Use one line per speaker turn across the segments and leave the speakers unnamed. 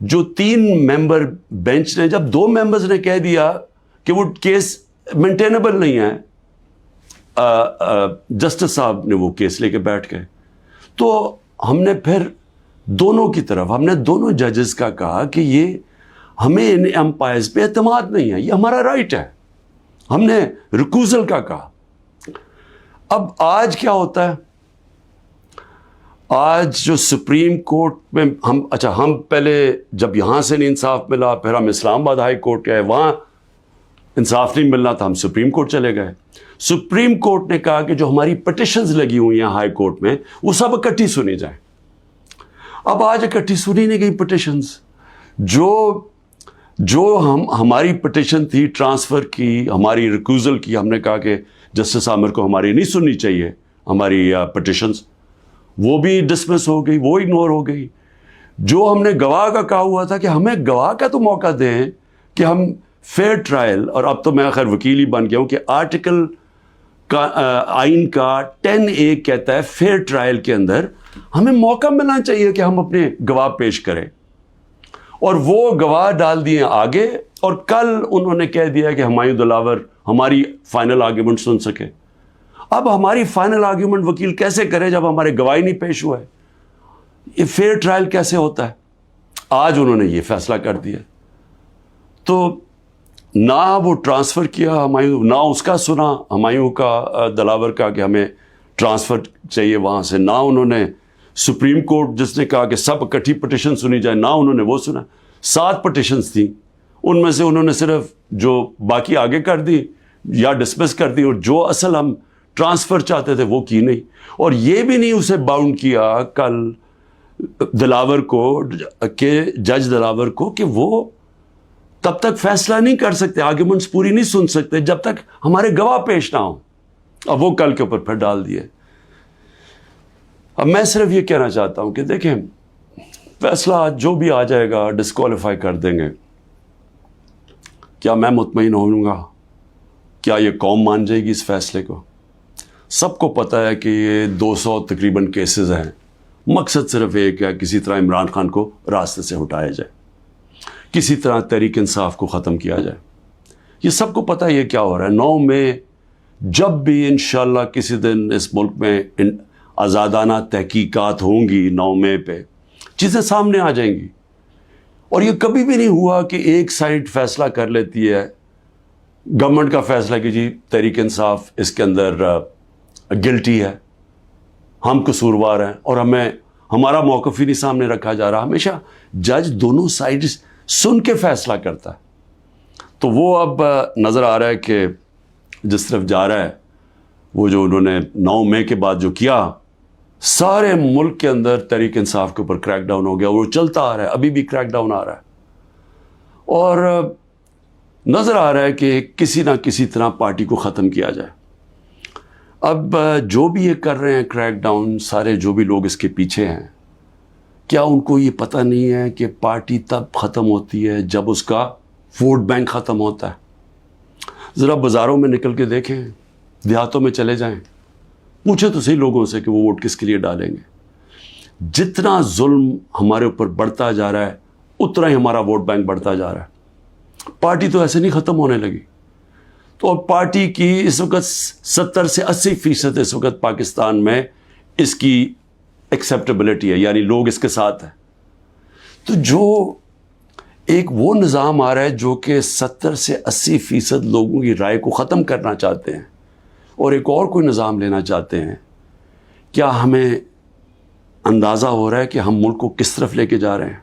جو 3 ممبر بینچ نے, جب 2 ممبرز نے کہہ دیا کہ وہ کیس مینٹینیبل نہیں ہے, جسٹس صاحب نے وہ کیس لے کے بیٹھ گئے. تو ہم نے پھر دونوں کی طرف, ہم نے دونوں ججز کا کہا کہ یہ ہمیں ان امپائرز پہ اعتماد نہیں ہے, یہ ہمارا رائٹ ہے. ہم نے ریکوزل کا کہا. اب آج کیا ہوتا ہے, آج جو سپریم کورٹ میں ہم پہلے جب یہاں سے نہیں انصاف ملا, پھر ہم اسلام آباد ہائی کورٹ گئے, وہاں انصاف نہیں ملنا تھا, ہم سپریم کورٹ چلے گئے. سپریم کورٹ نے کہا کہ جو ہماری پٹیشنز لگی ہوئی ہیں ہائی کورٹ میں وہ سب اکٹھی سنی جائیں. اب آج اکٹھی سنی نہیں گئی پٹیشنز. جو ہماری پٹیشن تھی ٹرانسفر کی, ہماری ریکوزل کی, ہم نے کہا کہ جسٹس عامر کو ہماری نہیں سننی چاہیے ہماری پٹیشنز, وہ بھی ڈسمس ہو گئی, وہ اگنور ہو گئی. جو ہم نے گواہ کا کہا ہوا تھا کہ ہمیں گواہ کا تو موقع دیں کہ ہم فیئر ٹرائل, اور اب تو میں خیر وکیل ہی بن گیا ہوں کہ آرٹیکل کا آئین کا 10A کہتا ہے فیئر ٹرائل کے اندر ہمیں موقع ملنا چاہیے کہ ہم اپنے گواہ پیش کریں. اور وہ گواہ ڈال دیے آگے, اور کل انہوں نے کہہ دیا کہ ہمایوں دلاور ہماری فائنل آرگیومنٹ سن سکے. اب ہماری فائنل آرگیومنٹ وکیل کیسے کرے جب ہمارے گواہی نہیں پیش ہوا ہے؟ یہ فیئر ٹرائل کیسے ہوتا ہے؟ آج انہوں نے یہ فیصلہ کر دیا. تو نہ وہ ٹرانسفر کیا ہمایوں, نہ اس کا سنا ہمایوں کا دلاور کا کہ ہمیں ٹرانسفر چاہیے وہاں سے, نہ انہوں نے سپریم کورٹ جس نے کہا کہ سب اکٹھی پٹیشن سنی جائے, نہ انہوں نے وہ سنا. 7 پٹیشنز تھیں, ان میں سے انہوں نے صرف جو باقی آگے کر دی یا ڈسمس کر دی, اور جو اصل ہم ٹرانسفر چاہتے تھے وہ کی نہیں. اور یہ بھی نہیں اسے باؤنڈ کیا کل دلاور کو, کہ جج دلاور کو, کہ وہ تب تک فیصلہ نہیں کر سکتے, آرگیومنٹس پوری نہیں سن سکتے جب تک ہمارے گواہ پیش نہ ہوں. اب وہ کل کے اوپر پھر ڈال دیے. اب میں صرف یہ کہنا چاہتا ہوں کہ دیکھیں, فیصلہ جو بھی آ جائے گا ڈسکوالیفائی کر دیں گے. کیا میں مطمئن ہوں گا؟ کیا یہ قوم مان جائے گی اس فیصلے کو؟ سب کو پتہ ہے کہ یہ 200 تقریباً کیسز ہیں. مقصد صرف ایک ہے, کسی طرح عمران خان کو راستے سے ہٹایا جائے, کسی طرح تحریک انصاف کو ختم کیا جائے. یہ سب کو پتہ ہے یہ کیا ہو رہا ہے. 9 مئی جب بھی انشاءاللہ کسی دن اس ملک میں آزادانہ تحقیقات ہوں گی, 9 مئی پہ چیزیں سامنے آ جائیں گی. اور یہ کبھی بھی نہیں ہوا کہ ایک سائڈ فیصلہ کر لیتی ہے, گورنمنٹ کا فیصلہ کہ جی تحریک انصاف اس کے اندر گلٹی ہے, ہم قصوروار ہیں, اور ہمارا موقف ہی نہیں سامنے رکھا جا رہا. ہمیشہ جج دونوں سائڈز سن کے فیصلہ کرتا ہے. تو وہ اب نظر آ رہا ہے کہ جس طرف جا رہا ہے, وہ جو انہوں نے 9 مئی کے بعد جو کیا, سارے ملک کے اندر تحریک انصاف کے اوپر کریک ڈاؤن ہو گیا, اور وہ چلتا آ رہا ہے, ابھی بھی کریک ڈاؤن آ رہا ہے. اور نظر آ رہا ہے کہ کسی نہ کسی طرح پارٹی کو ختم کیا جائے. اب جو بھی یہ کر رہے ہیں کریک ڈاؤن, سارے جو بھی لوگ اس کے پیچھے ہیں, کیا ان کو یہ پتہ نہیں ہے کہ پارٹی تب ختم ہوتی ہے جب اس کا ووٹ بینک ختم ہوتا ہے؟ ذرا بازاروں میں نکل کے دیکھیں, دیہاتوں میں چلے جائیں, پوچھیں تو صحیح لوگوں سے کہ وہ ووٹ کس کے لیے ڈالیں گے. جتنا ظلم ہمارے اوپر بڑھتا جا رہا ہے اتنا ہی ہمارا ووٹ بینک بڑھتا جا رہا ہے. پارٹی تو ایسے نہیں ختم ہونے لگی. تو اب پارٹی کی اس وقت 70 سے 80% اس وقت پاکستان میں اس کی ایکسیپٹیبلٹی ہے, یعنی لوگ اس کے ساتھ ہیں. تو جو ایک وہ نظام آ رہا ہے جو کہ 70 سے 80% لوگوں کی رائے کو ختم کرنا چاہتے ہیں, اور ایک اور کوئی نظام لینا چاہتے ہیں, کیا ہمیں اندازہ ہو رہا ہے کہ ہم ملک کو کس طرف لے کے جا رہے ہیں؟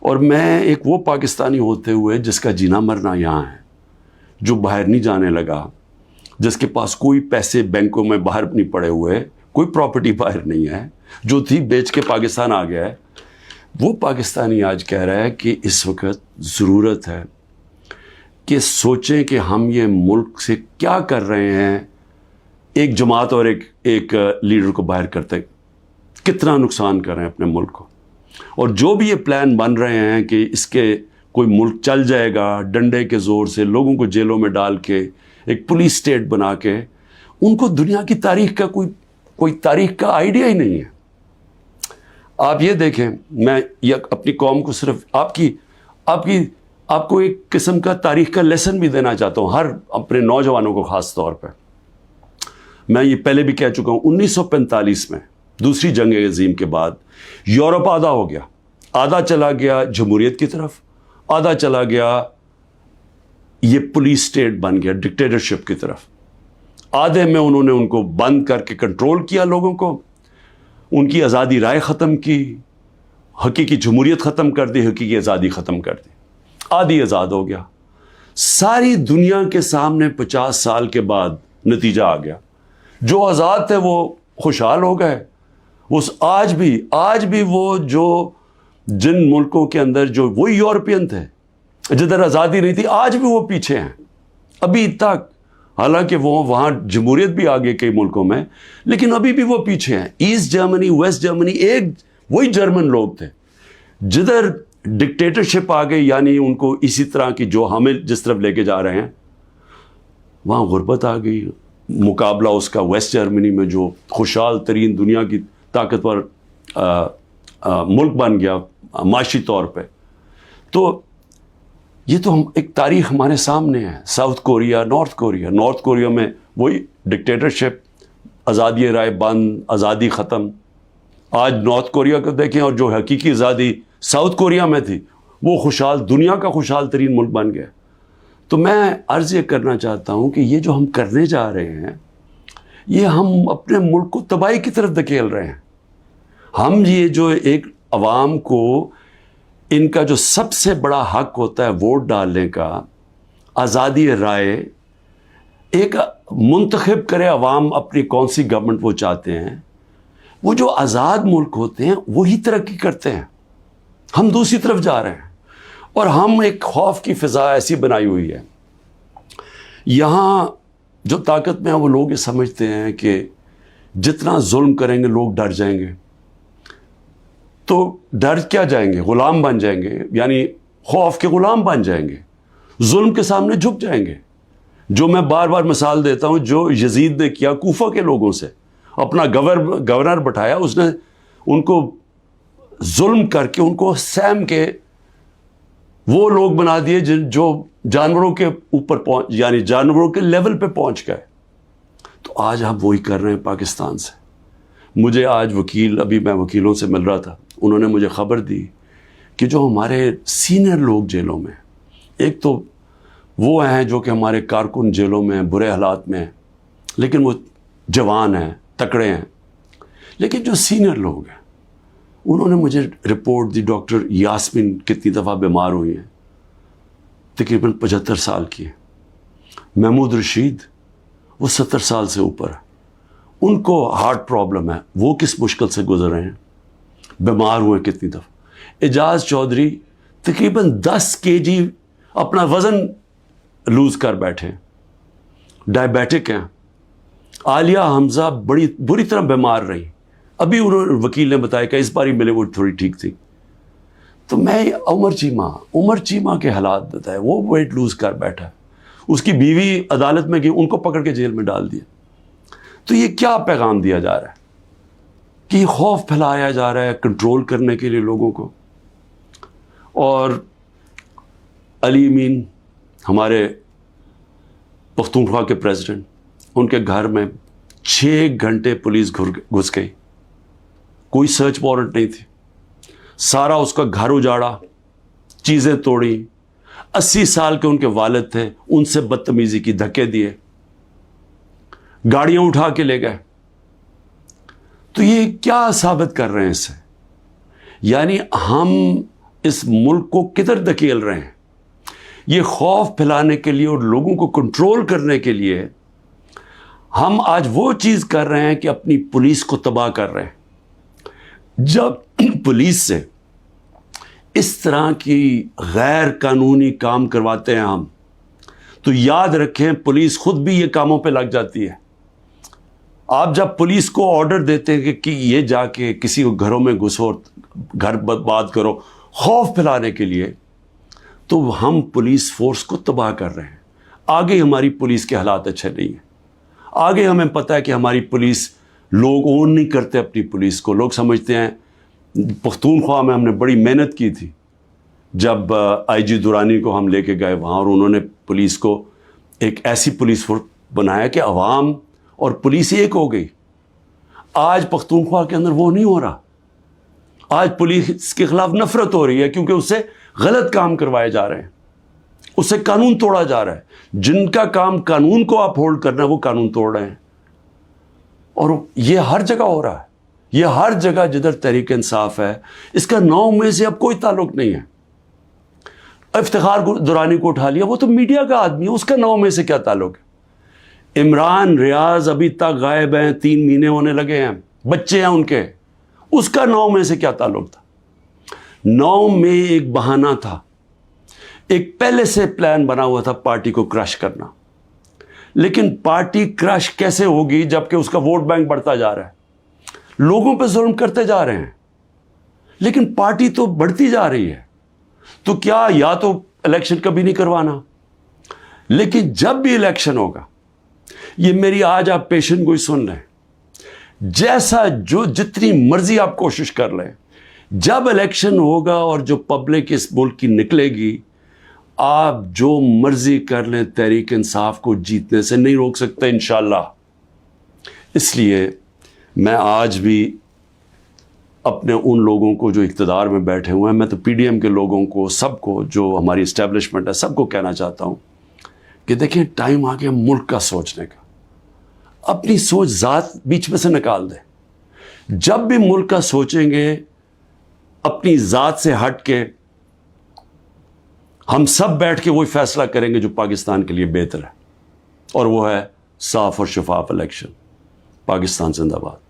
اور میں ایک وہ پاکستانی ہوتے ہوئے جس کا جینا مرنا یہاں ہے, جو باہر نہیں جانے لگا, جس کے پاس کوئی پیسے بینکوں میں باہر نہیں پڑے ہوئے, کوئی پراپرٹی باہر نہیں ہے, جو تھی بیچ کے پاکستان آ گیا ہے, وہ پاکستانی آج کہہ رہا ہے کہ اس وقت ضرورت ہے کہ سوچیں کہ ہم یہ ملک سے کیا کر رہے ہیں. ایک جماعت اور ایک لیڈر کو باہر کرتے کتنا نقصان کر رہے ہیں اپنے ملک کو. اور جو بھی یہ پلان بن رہے ہیں کہ اس کے کوئی ملک چل جائے گا ڈنڈے کے زور سے, لوگوں کو جیلوں میں ڈال کے, ایک پولیس اسٹیٹ بنا کے, ان کو دنیا کی تاریخ کا کوئی تاریخ کا آئیڈیا ہی نہیں ہے. آپ یہ دیکھیں، میں یہ اپنی قوم کو صرف آپ کو ایک قسم کا تاریخ کا لیسن بھی دینا چاہتا ہوں، ہر اپنے نوجوانوں کو خاص طور پہ. میں یہ پہلے بھی کہہ چکا ہوں، 1945 میں دوسری جنگ عظیم کے بعد یورپ آدھا ہو گیا، آدھا چلا گیا جمہوریت کی طرف، آدھا چلا گیا یہ پولیس اسٹیٹ بن گیا ڈکٹیٹرشپ کی طرف. آدھے میں انہوں نے ان کو بند کر کے کنٹرول کیا لوگوں کو، ان کی آزادی رائے ختم کی، حقیقی جمہوریت ختم کر دی، حقیقی آزادی ختم کر دی، آدھی آزاد ہو گیا. ساری دنیا کے سامنے 50 سال کے بعد نتیجہ آ گیا. جو آزاد تھے وہ خوشحال ہو گئے. آج بھی وہ جو جن ملکوں کے اندر جو وہی یورپین تھے جدھر آزادی نہیں تھی، آج بھی وہ پیچھے ہیں ابھی تک. حالانکہ وہ وہاں جمہوریت بھی آ گئی کئی ملکوں میں، لیکن ابھی بھی وہ پیچھے ہیں. ایسٹ جرمنی، ویسٹ جرمنی ایک وہی جرمن لوگ تھے. جدھر ڈکٹیٹرشپ آ گئی، یعنی ان کو اسی طرح کی جو ہمیں جس طرف لے کے جا رہے ہیں، وہاں غربت آ گئی. مقابلہ اس کا ویسٹ جرمنی میں جو خوشحال ترین دنیا کی طاقتور ملک بن گیا معاشی طور پہ. تو یہ تو ایک تاریخ ہمارے سامنے ہے. ساؤتھ کوریا، نارتھ کوریا میں وہی ڈکٹیٹرشپ، آزادی رائے بند، آزادی ختم. آج نارتھ کوریا کو دیکھیں، اور جو حقیقی آزادی ساؤتھ کوریا میں تھی، وہ خوشحال دنیا کا خوشحال ترین ملک بن گیا. تو میں عرض یہ کرنا چاہتا ہوں کہ یہ جو ہم کرنے جا رہے ہیں، یہ ہم اپنے ملک کو تباہی کی طرف دھکیل رہے ہیں. ہم یہ جو ایک عوام کو ان کا جو سب سے بڑا حق ہوتا ہے ووٹ ڈالنے کا، آزادی رائے، ایک منتخب کرے عوام اپنی کون سی گورنمنٹ وہ چاہتے ہیں. وہ جو آزاد ملک ہوتے ہیں وہی ترقی کرتے ہیں. ہم دوسری طرف جا رہے ہیں، اور ہم ایک خوف کی فضا ایسی بنائی ہوئی ہے. یہاں جو طاقت میں ہیں وہ لوگ یہ سمجھتے ہیں کہ جتنا ظلم کریں گے لوگ ڈر جائیں گے. تو ڈر کیا جائیں گے؟ غلام بن جائیں گے، یعنی خوف کے غلام بن جائیں گے، ظلم کے سامنے جھک جائیں گے. جو میں بار بار مثال دیتا ہوں، جو یزید نے کیا کوفہ کے لوگوں سے، اپنا گورنر بٹھایا، اس نے ان کو ظلم کر کے ان کو سیم کے وہ لوگ بنا دیے جو جانوروں کے اوپر یعنی جانوروں کے لیول پہ پہنچ گئے. تو آج ہم وہی کر رہے ہیں پاکستان سے. مجھے آج ابھی میں وکیلوں سے مل رہا تھا، انہوں نے مجھے خبر دی کہ جو ہمارے سینئر لوگ جیلوں میں، ایک تو وہ ہیں جو کہ ہمارے کارکن جیلوں میں ہیں، برے حالات میں ہیں، لیکن وہ جوان ہیں، تکڑے ہیں. لیکن جو سینئر لوگ ہیں، انہوں نے مجھے رپورٹ دی، ڈاکٹر یاسمین کتنی دفعہ بیمار ہوئی ہیں، تقریباً 75 سال کی ہیں. محمود رشید وہ 70 سال سے اوپر ہے، ان کو ہارٹ پرابلم ہے، وہ کس مشکل سے گزر رہے ہیں، بیمار ہوئے کتنی دفعہ. اعجاز چودھری تقریباً 10 kg اپنا وزن لوز کر بیٹھے، ڈائبیٹک ہیں. عالیہ حمزہ بڑی بری طرح بیمار رہی، ابھی انہوں وکیل نے بتایا کہ اس بار ہی ملے وہ تھوڑی ٹھیک تھی. تو میں عمر چیمہ کے حالات بتائے، وہ ویٹ لوز کر بیٹھا، اس کی بیوی عدالت میں گئی، ان کو پکڑ کے جیل میں ڈال دیا. تو یہ کیا پیغام دیا جا رہا ہے کہ یہ خوف پھیلایا جا رہا ہے کنٹرول کرنے کے لیے لوگوں کو. اور علی امین ہمارے پختونخوا کے پریزیڈنٹ، ان کے گھر میں 6 گھنٹے پولیس گھس گئی، کوئی سرچ وارنٹ نہیں تھی. سارا اس کا گھر اجاڑا، چیزیں توڑی. 80 سال کے ان کے والد تھے، ان سے بدتمیزی کی، دھکے دیے، گاڑیاں اٹھا کے لے گئے. تو یہ کیا ثابت کر رہے ہیں اس سے؟ یعنی ہم اس ملک کو کدھر دھکیل رہے ہیں؟ یہ خوف پھیلانے کے لیے اور لوگوں کو کنٹرول کرنے کے لیے ہم آج وہ چیز کر رہے ہیں کہ اپنی پولیس کو تباہ کر رہے ہیں. جب پولیس سے اس طرح کی غیر قانونی کام کرواتے ہیں ہم، تو یاد رکھیں پولیس خود بھی یہ کاموں پہ لگ جاتی ہے. آپ جب پولیس کو آرڈر دیتے ہیں کہ یہ جا کے کسی کو گھروں میں گھسو، گھر برباد کرو، خوف پھیلانے کے لیے، تو ہم پولیس فورس کو تباہ کر رہے ہیں. آگے ہماری پولیس کے حالات اچھے نہیں ہیں. آگے ہمیں پتہ ہے کہ ہماری پولیس، لوگ اون نہیں کرتے اپنی پولیس کو. لوگ سمجھتے ہیں پختونخوا میں ہم نے بڑی محنت کی تھی جب آئی جی درانی کو ہم لے کے گئے وہاں، اور انہوں نے پولیس کو ایک ایسی پولیس فورس بنایا کہ عوام اور پولیس ایک ہو گئی. آج پختونخوا کے اندر وہ نہیں ہو رہا. آج پولیس کے خلاف نفرت ہو رہی ہے کیونکہ اس سے غلط کام کروائے جا رہے ہیں، اس سے قانون توڑا جا رہا ہے. جن کا کام قانون کو اپ ہولڈ کرنا ہے وہ قانون توڑ رہے ہیں، اور یہ ہر جگہ ہو رہا ہے. یہ ہر جگہ جدھر تحریک انصاف ہے. اس کا 9 میں سے اب کوئی تعلق نہیں ہے. افتخار درانی کو اٹھا لیا، وہ تو میڈیا کا آدمی ہے، اس کا 9 میں سے کیا تعلق ہے؟ عمران ریاض ابھی تک غائب ہیں، 3 مہینے ہونے لگے ہیں، بچے ہیں ان کے، اس کا 9 میں سے کیا تعلق تھا؟ 9 میں ایک بہانہ تھا، ایک پہلے سے پلان بنا ہوا تھا پارٹی کو کرش کرنا. لیکن پارٹی کرش کیسے ہوگی جبکہ اس کا ووٹ بینک بڑھتا جا رہا ہے، لوگوں پہ ظلم کرتے جا رہے ہیں، لیکن پارٹی تو بڑھتی جا رہی ہے. تو کیا یا تو الیکشن کبھی نہیں کروانا، لیکن جب بھی الیکشن ہوگا، یہ میری آج آپ پیشن گوئی سن لیں، جیسا جو جتنی مرضی آپ کوشش کر لیں، جب الیکشن ہوگا اور جو پبلک اس ملک کی نکلے گی، آپ جو مرضی کر لیں، تحریک انصاف کو جیتنے سے نہیں روک سکتے انشاءاللہ. اس لیے میں آج بھی اپنے ان لوگوں کو جو اقتدار میں بیٹھے ہوئے ہیں، میں تو پی ڈی ایم کے لوگوں کو، سب کو، جو ہماری اسٹیبلشمنٹ ہے، سب کو کہنا چاہتا ہوں کہ دیکھیں ٹائم آ گیا ملک کا سوچنے کا. اپنی سوچ ذات بیچ میں سے نکال دیں. جب بھی ملک کا سوچیں گے اپنی ذات سے ہٹ کے، ہم سب بیٹھ کے وہی فیصلہ کریں گے جو پاکستان کے لیے بہتر ہے، اور وہ ہے صاف اور شفاف الیکشن. پاکستان زندہ باد.